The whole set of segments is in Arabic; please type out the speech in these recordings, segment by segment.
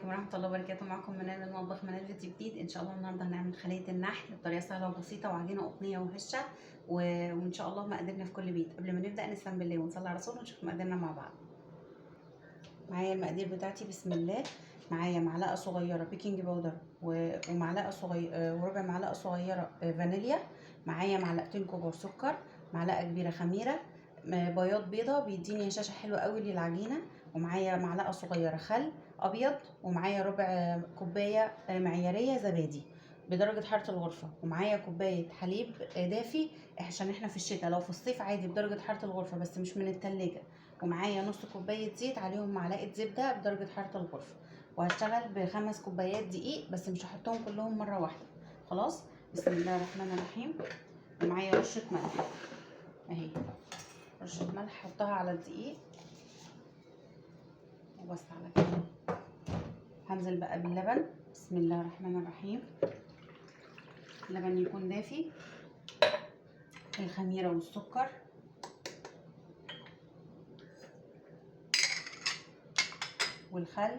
عليكم ورحمة الله وبركاته. معكم منال من مطبخ منال فيديو جديد. ان شاء الله النهارده هنعمل خلية النحل بطريقة سهلة وبسيطة وعجينة قطنية وهشة وان شاء الله مقاديرنا في كل بيت. قبل ما نبدأ نسلم بالله ونصلي على رسول ونشوف مقاديرنا مع بعض. معايا المقادير بتاعتي بسم الله. معايا معلقة صغيرة بيكنج باودر ومعلقة صغيرة وربع معلقة صغيرة فانيليا. معايا معلقتين كبار سكر، معلقة كبيرة خميرة، بياض بيضة بيديني هشاشة حلوة قوي للعجينة، ومعايا معلقة صغيرة خل ابيض، ومعايا ربع كوباية معيارية زبادي بدرجة حرارة الغرفة، ومعايا كوباية حليب دافي عشان احنا في الشتاء، لو في الصيف عادي بدرجة حرارة الغرفة بس مش من التلاجة، ومعايا نص كوباية زيت عليهم معلقة زبدة بدرجة حرارة الغرفة، وهشتغل ب5 كوبايات دقيق بس مش هحطهم كلهم مرة واحدة. خلاص، بسم الله الرحمن الرحيم. ومعايا رشة ملح اهي، رشة ملح حطها على الدقيق وبس على كده. هنزل بقى باللبن بسم الله الرحمن الرحيم. اللبن يكون دافي، الخميرة والسكر والخل،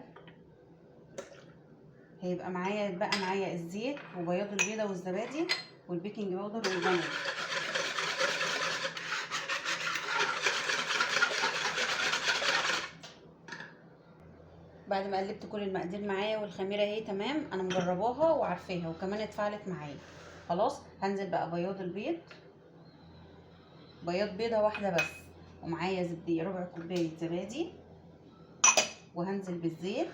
هيبقى معايا الزيت وبياض البيضة والزبادي والبيكنج باودر والفانيليا. بعد ما قلبت كل المقادير معايا والخميره اهي تمام، انا مجرباها وعارفاها وكمان اتفعلت معايا. خلاص، هنزل بقى بياض البيض، بياض بيضه واحده بس، ومعايا زبديه ربع كوبايه زبادي، وهنزل بالزيت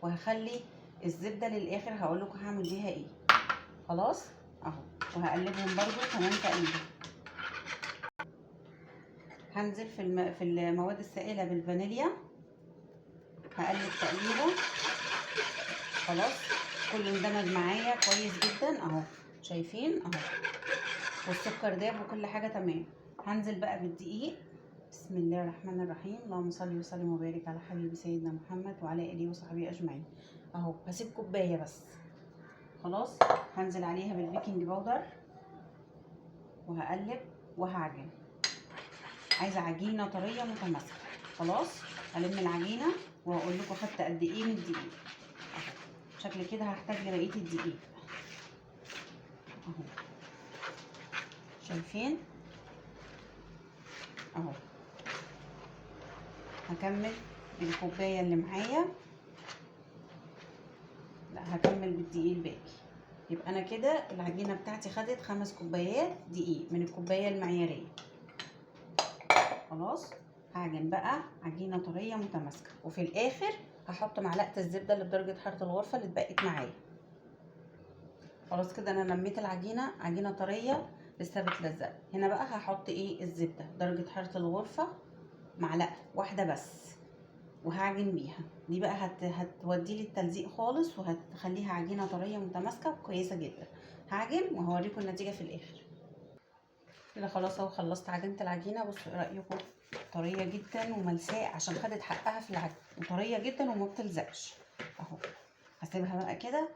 وهخلي الزبده للاخر هقول لكم هعمل بيها ايه. خلاص اهو، وهقلبهم برده كمان تقليبه. هنزل في المواد السائله بالفانيليا، هقلب تقليبه. خلاص، كله اندمج معايا كويس جدا اهو، شايفين اهو، والسكر داب وكل حاجه تمام. هنزل بقى بالدقيق بسم الله الرحمن الرحيم. اللهم صل وسلم وبارك على حبيبي سيدنا محمد وعلى اله وصحبه اجمعين. اهو هسيب كوبايه بس. خلاص، هنزل عليها بالبيكنج باودر وهقلب وهعجن. عايزه عجينه طريه متماسكه. خلاص، هلم العجينه وهقول لكم خدت قد ايه من الدقيق. شكل كده هحتاج لبقيه الدقيق اهو، شايفين اهو. هكمل بالكوبايه اللي معايا، لا هكمل بالدقيق الباقي. يبقى انا كده العجينه بتاعتي خدت 5 كوبايات دقيق من الكوبايه المعياريه. خلاص، هعجن بقى عجينه طريه متماسكه، وفي الاخر هحط معلقه الزبده اللي بدرجه حراره الغرفه اللي اتبقت معايا. خلاص كده انا لميت العجينه، عجينه طريه لسه بتلزق. هنا بقى هحط ايه؟ الزبده درجه حراره الغرفه معلقه واحده بس، وهعجن بيها. دي بقى هتودي لي التلزيق خالص وهتخليها عجينه طريه متماسكه كويسه جدا. هعجن وهوريكم النتيجه في الاخر. كده خلاص اهو، خلصت عجينه العجينه. بصوا ايه رايكم؟ طريه جدا وملساء عشان خدت حقها في العجن، وطريه جدا وما بتلزقش اهو. هسيبها بقى كده.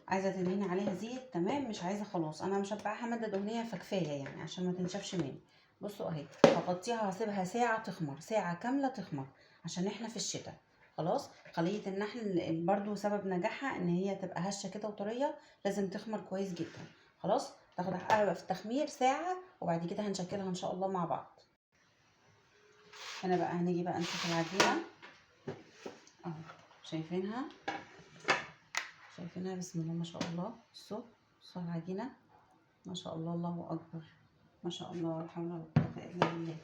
عايزه تدهني عليها زيت تمام، مش عايزه خلاص، انا مشبعاها ماده دهنيه فكفايه يعني عشان ما تنشفش مني. بصوا اهي، هغطيها وهسيبها ساعه تخمر، ساعه كامله تخمر عشان احنا في الشتاء. خلاص، خليه النحل برضو سبب نجاحها ان هي تبقى هشه كده وطريه، لازم تخمر كويس جدا. خلاص، تاخد حقها بقى في التخمير ساعه، وبعد كده هنشكلها ان شاء الله مع بعض. هنا بقى هنيجي بقى نشوف العجينه اهو، شايفينها بسم الله ما شاء الله. بصوا العجينه ما شاء الله، الله اكبر، ما شاء الله، لا حول ولا قوه الا بالله.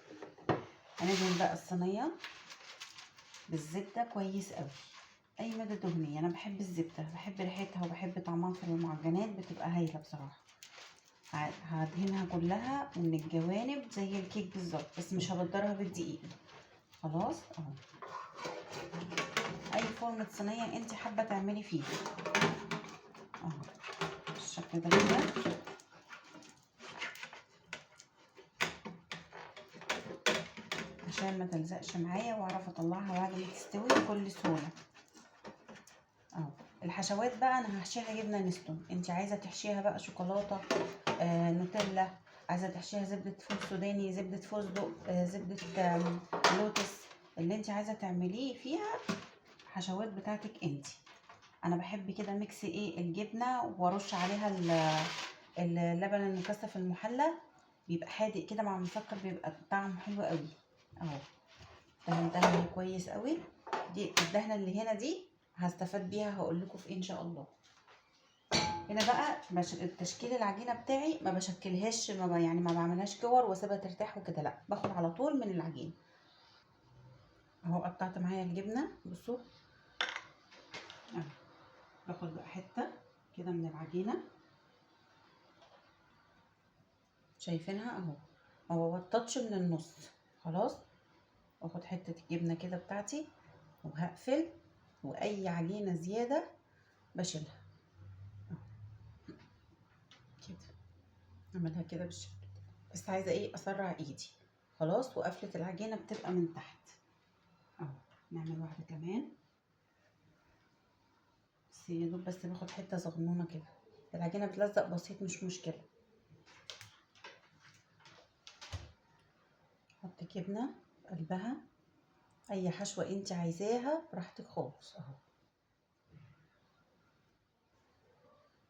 هندهن بقى الصينيه بالزبده كويس قوي، اي ماده دهنيه. انا بحب الزبده، بحب ريحتها وبحب طعمها في المعجنات، بتبقى هايله بصراحه. هدهنها كلها ومن الجوانب زي الكيك بالظبط، بس مش هبدرها بالدقيق. خلاص اهو، اي فورمه صينيه انت حابه تعملي فيها اهو بالشكل ده كده. عشان ما تلزقش معايا واعرف اطلعها بعد ما تستوي بكل سهوله اهو. الحشوات بقى انا هحشيها جبنه نستون، انت عايزه تحشيها بقى شوكولاته، نوتيلا، عايزه تحشيها زبده فول سوداني، زبده فستق، زبده لوتس، اللي انت عايزه تعمليه فيها حشوات بتاعتك انت. انا بحب كده ميكس ايه الجبنه، وارش عليها اللبن المكثف المحلى، بيبقى حادق كده مع مسكر، بيبقى طعمه حلو قوي. اهو دهنتها كويس قوي. دي الدهنه اللي هنا دي هستفاد بيها، هقول لكم في إيه ان شاء الله. هنا بقى التشكيل العجينه بتاعي ما بشكلهاش، يعني ما بعملهاش كور واسيبها ترتاح وكده، لا باخد على طول من العجين. اهو قطعت معايا الجبنه، بصوا اهو. باخد بقى حته كده من العجينه، شايفينها اهو. هو التاتش من النص خلاص. واخد حته الجبنه كده بتاعتي وهقفل، واي عجينه زياده بشيلها كده. اعملها كده بالشكل ده، بس عايزه ايه اسرع ايدي خلاص. وقفله العجينه بتبقى من تحت اهو. نعمل واحده كمان، بس يا دوب بس باخد حته صغنونه كده. العجينه بتلزق بسيط مش مشكله. حط جبنه قلبها، اي حشوه انت عايزاها براحتك خالص اهو.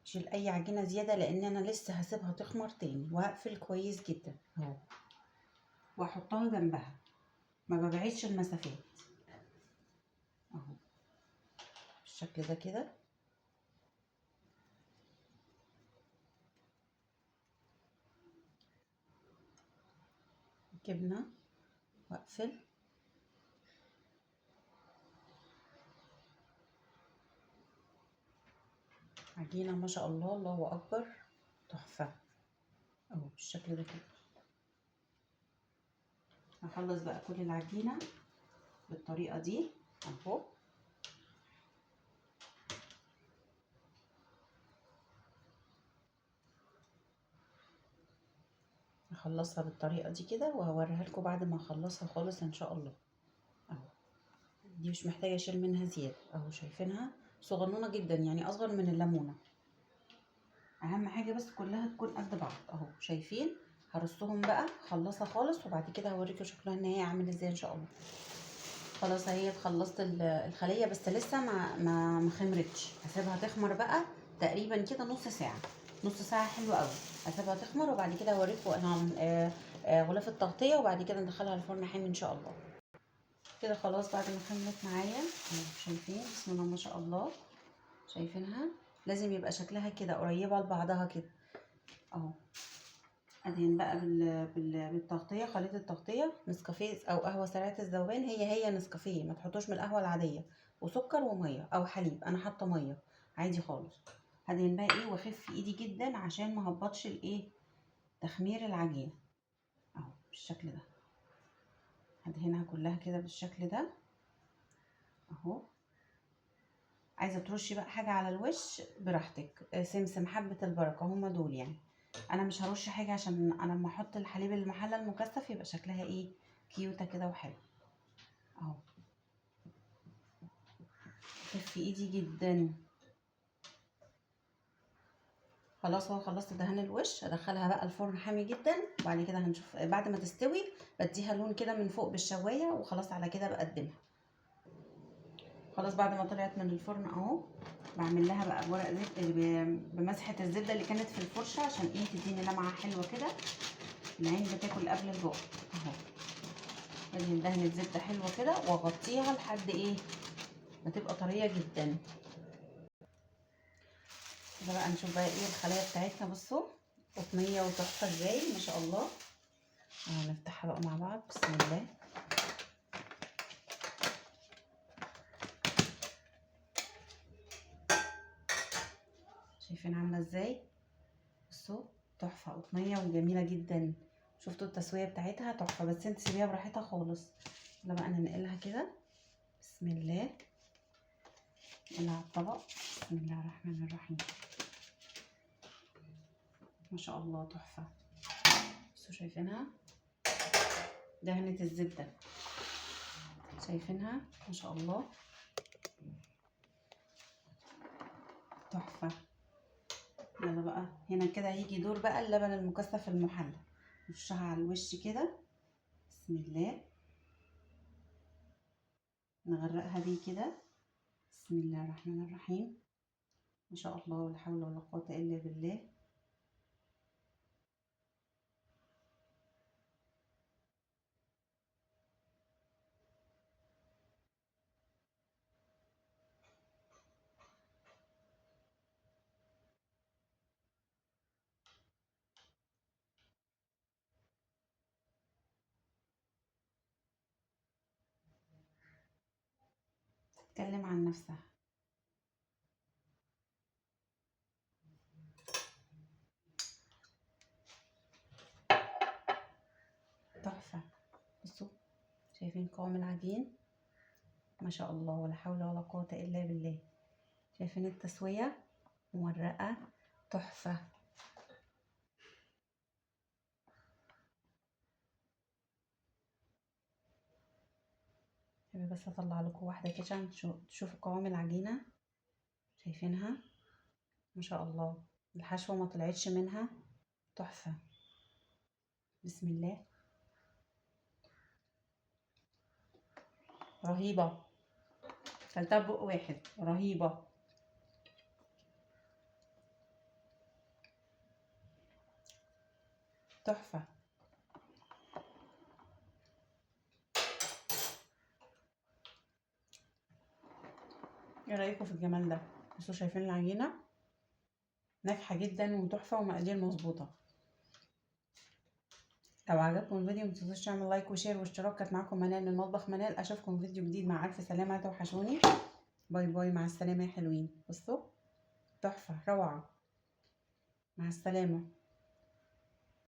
شيل اي عجينه زياده، لان انا لسه هسيبها تخمر تاني، وهقفل كويس جدا اهو. واحطها جنبها، ما ببعدش المسافات اهو بالشكل ده كده. جبنه واقفل. عجينه ما شاء الله، الله اكبر، تحفه اهو بالشكل ده كده. هخلص بقى كل العجينه بالطريقه دي اهو. هخلصها بالطريقه دي كده، وهوريها لكم بعد ما اخلصها خالص ان شاء الله اهو. دي مش محتاجه اشيل منها زياده اهو، شايفينها صغنونه جدا، يعني اصغر من الليمونه. اهم حاجه بس كلها تكون قد بعض اهو، شايفين. هرصهم بقى خلصها خالص، وبعد كده هوريكم شكلها ان هي عامل ازاي ان شاء الله. خلاص اهي خلصت الخليه، بس لسه ما خمرتش. هسيبها تخمر بقى تقريبا كده نص ساعه. نص ساعه حلوه قوي. هسيبها تخمر وبعد كده هوريكم انا غلاف التغطيه، وبعد كده ندخلها الفرن حامي ان شاء الله. كده خلاص بعد ما خمرت معايا اهو، شايفين بسم الله ما شاء الله. شايفينها لازم يبقى شكلها كده قريبه لبعضها كده اهو. ادهن بقى بالتغطيه، خليط التغطيه نسكافيه او قهوه سريعه الذوبان، هي نسكافيه، ما تحطوش من القهوه العاديه، وسكر وميه او حليب. انا حاطه ميه عادي خالص. هدهن بقى ايه واخف ايدي جدا عشان ما هبطش الايه تخمير العجينه اهو بالشكل ده. هدهنها كلها كده بالشكل ده اهو. عايزه ترشي بقى حاجه على الوش براحتك، سمسم، حبه البركه، هما دول يعني. انا مش هرش حاجه، عشان انا لما احط الحليب المحلى المكثف يبقى شكلها ايه كيوته كده وحلو اهو. خف ايدي جدا. خلاص اهو خلصت دهان الوش. هدخلها بقى الفرن حامي جدا، وبعد كده هنشوف بعد ما تستوي. بديها لون كده من فوق بالشوايه، وخلاص على كده بقدمها. خلاص بعد ما طلعت من الفرن اهو، بعمل لها بقى بورق زبده، بمسحه الزبده اللي كانت في الفرشه، عشان ايه تديني لمعه حلوه كده. العين بتاكل قبل البق اهو. بدهن دهنه زبده حلوه كده، واغطيها لحد ايه ما تبقى طريه جدا. كده بقى نشوف بقى ايه الخلايا بتاعتنا. بصوا قطنيه وتحفه ازاي ما شاء الله. هنفتحها بقى مع بعض بسم الله. شايفين عامله ازاي؟ بصوا تحفه، قطنيه وجميله جدا. شفتوا التسويه بتاعتها تحفه، بس انت سيبيها براحتها خالص. يلا بقى ننقلها كده بسم الله. نقلها على الطبق بسم الله الرحمن الرحيم. ما شاء الله تحفه. بصوا شايفينها دهنة الزبده، شايفينها ما شاء الله تحفه. يلا بقى هنا كده هيجي دور بقى اللبن المكثف المحلى. نرشها على الوش كده بسم الله. نغرقها بيه كده بسم الله الرحمن الرحيم. ما شاء الله ولا حول ولا قوة الا بالله. تتكلم عن نفسها. تحفة. بصوا، شايفين قوام العجين؟ ما شاء الله ولا حول ولا قوة الا بالله. شايفين التسوية؟ مورقة. تحفة. بس اطلع لكم واحدة كده عشان تشوفوا قوام العجينة. شايفينها؟ ما شاء الله. الحشوة ما طلعتش منها. تحفة. بسم الله. رهيبة. كلتها ببق واحد. رهيبة. تحفة. ايه رأيكم في الجمال ده؟ بصوا، شايفين العجينة؟ ناجحة جدا وتحفة ومقادير مظبوطة. لو عجبكم الفيديو متنسوش تعملوا لايك وشير واشتراك. كانت معاكم منال من مطبخ منال. اشوفكم في فيديو جديد مع الف سلامة. توحشوني. باي باي. مع السلامة يا حلوين. بصوا، تحفة روعة. مع السلامة.